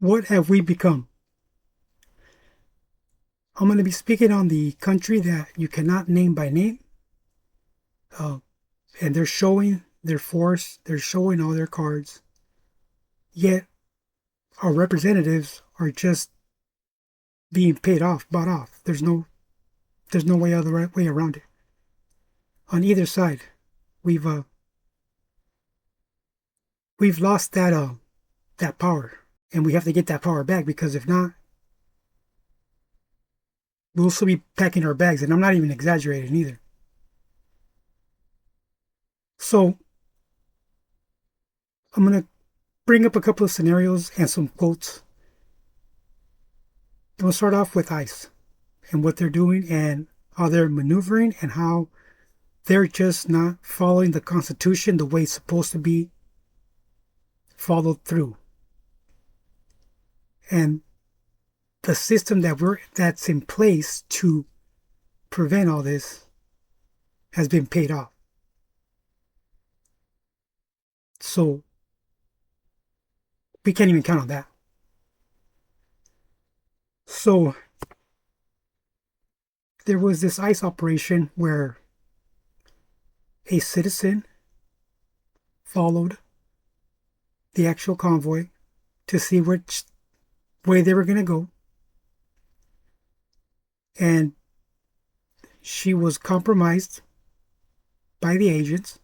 What have we become? I'm going to be speaking on the country that you cannot name by name. Uh, and they're showing their force, they're showing all their cards. Yet our representatives are just being paid off, bought off. There's no way other way around it. On either side, we've uh, we've lost that power, and we have to get that power back because if not, we'll still be packing our bags. And I'm not even exaggerating either. So I'm gonna bring up a couple of scenarios and some quotes. And we'll start off with ICE and what they're doing and how they're maneuvering and how they're just not following the Constitution the way it's supposed to be followed through. And the system that's in place to prevent all this has been paid off. So we can't even count on that. So there was this ICE operation where a citizen followed the actual convoy to see which way they were going to go. And she was compromised by the agents.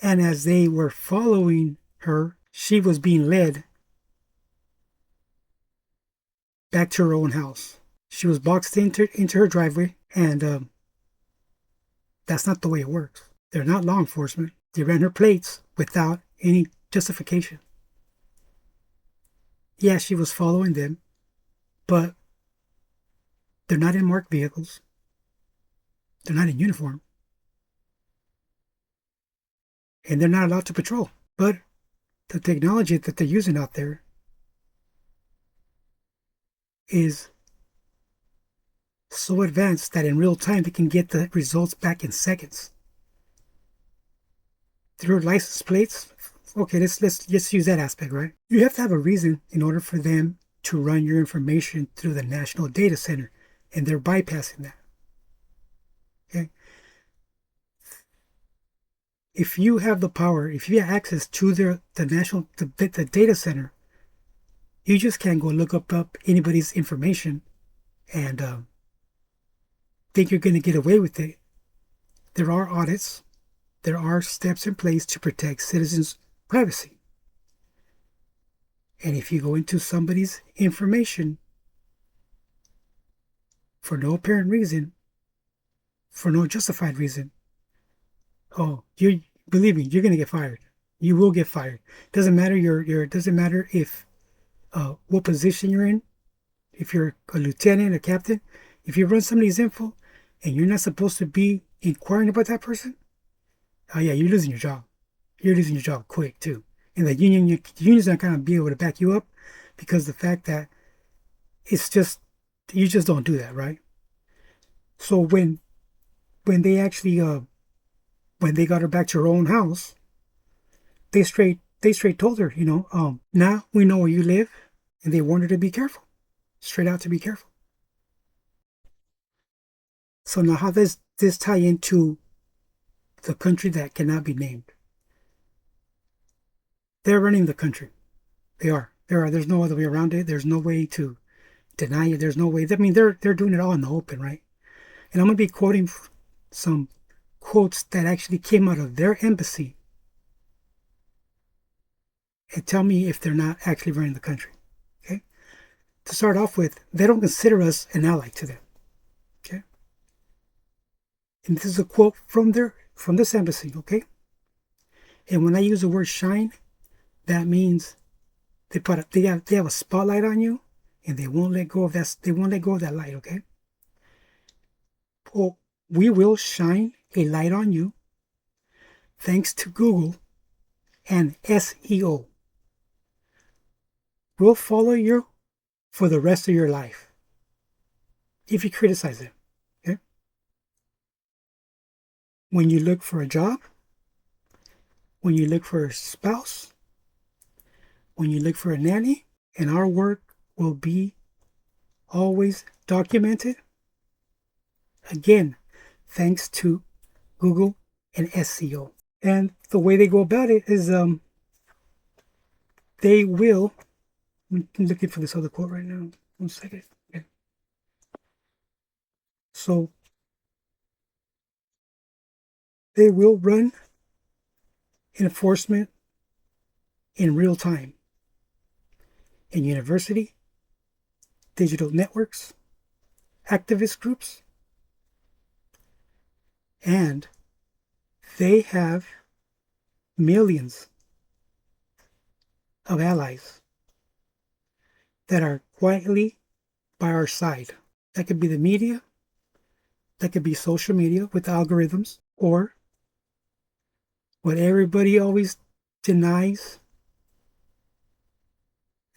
And as they were following her, she was being led back to her own house. She was boxed into her driveway, and that's not the way it works. They're not law enforcement. They ran her plates without any justification. Yeah, she was following them, but they're not in marked vehicles. They're not in uniform. And they're not allowed to patrol. But the technology that they're using out there is so advanced that in real time they can get the results back in seconds. Through license plates, okay, let's use that aspect, right? You have to have a reason in order for them to run your information through the national data center, and they're bypassing that. Okay? If you have the power, if you have access to the data center, you just can't go look up anybody's information and think you're going to get away with it. There are audits. There are steps in place to protect citizens' privacy. And if you go into somebody's information for no apparent reason, for no justified reason, oh, you believe me, you're going to get fired. You will get fired. Doesn't matter doesn't matter if what position you're in. If you're a lieutenant, a captain, if you run somebody's info and you're not supposed to be inquiring about that person, oh yeah, you're losing your job. You're losing your job quick too. And the union's not gonna be able to back you up because the fact that it's just you just don't do that, right? So when they actually when they got her back to her own house, they straight told her, now we know where you live, and they warned her to be careful, straight out to be careful. So now how does this tie into the country that cannot be named? They're running the country. They are. There's no other way around it. There's no way to deny it. There's no way. I mean, they're doing it all in the open, right? And I'm gonna be quoting some quotes that actually came out of their embassy, and tell me if they're not actually running the country. Okay. To start off with, they don't consider us an ally to them. Okay. And this is a quote from this embassy. Okay. And when I use the word shine, that means they have a spotlight on you, and they won't let go of that. They won't let go of that light. Okay. Well, we will shine a light on you, thanks to Google and SEO. We'll follow you for the rest of your life if you criticize it. Okay. When you look for a job, when you look for a spouse, when you look for a nanny, and our work will be always documented. Again, thanks to Google and SEO. And the way they go about it is they will, I'm looking for this other quote right now. 1 second. Okay. So they will run enforcement in real time in university, digital networks, activist groups, and they have millions of allies that are quietly by our side. That could be the media, that could be social media with algorithms, or what everybody always denies,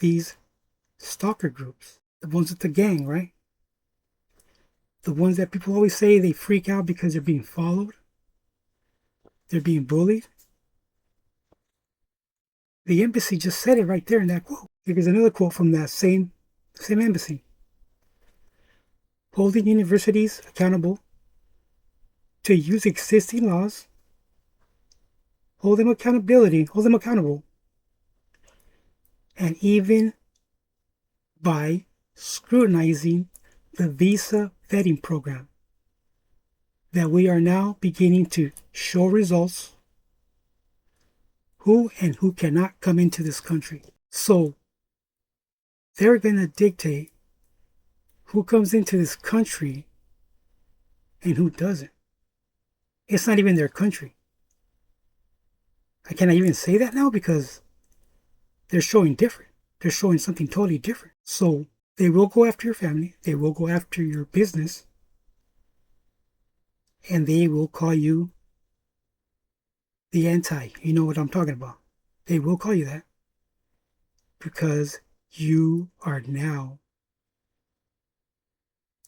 these stalker groups, the ones with the gang, right? The ones that people always say they freak out because they're being followed, they're being bullied. The embassy just said it right there in that quote. Here's another quote from that same embassy. Holding universities accountable to use existing laws, hold them accountable, and even by scrutinizing the visa vetting program that we are now beginning to show results who and who cannot come into this country. So they're going to dictate who comes into this country and who doesn't. It's not even their country. I cannot even say that now because they're showing different. They're showing something totally different. So they will go after your family. They will go after your business. And they will call you the anti. You know what I'm talking about. They will call you that because you are now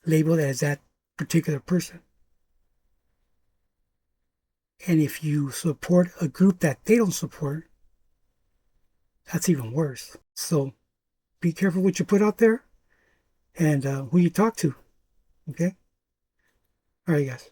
labeled as that particular person. And if you support a group that they don't support, that's even worse. So be careful what you put out there and who you talk to. Okay? All right, guys.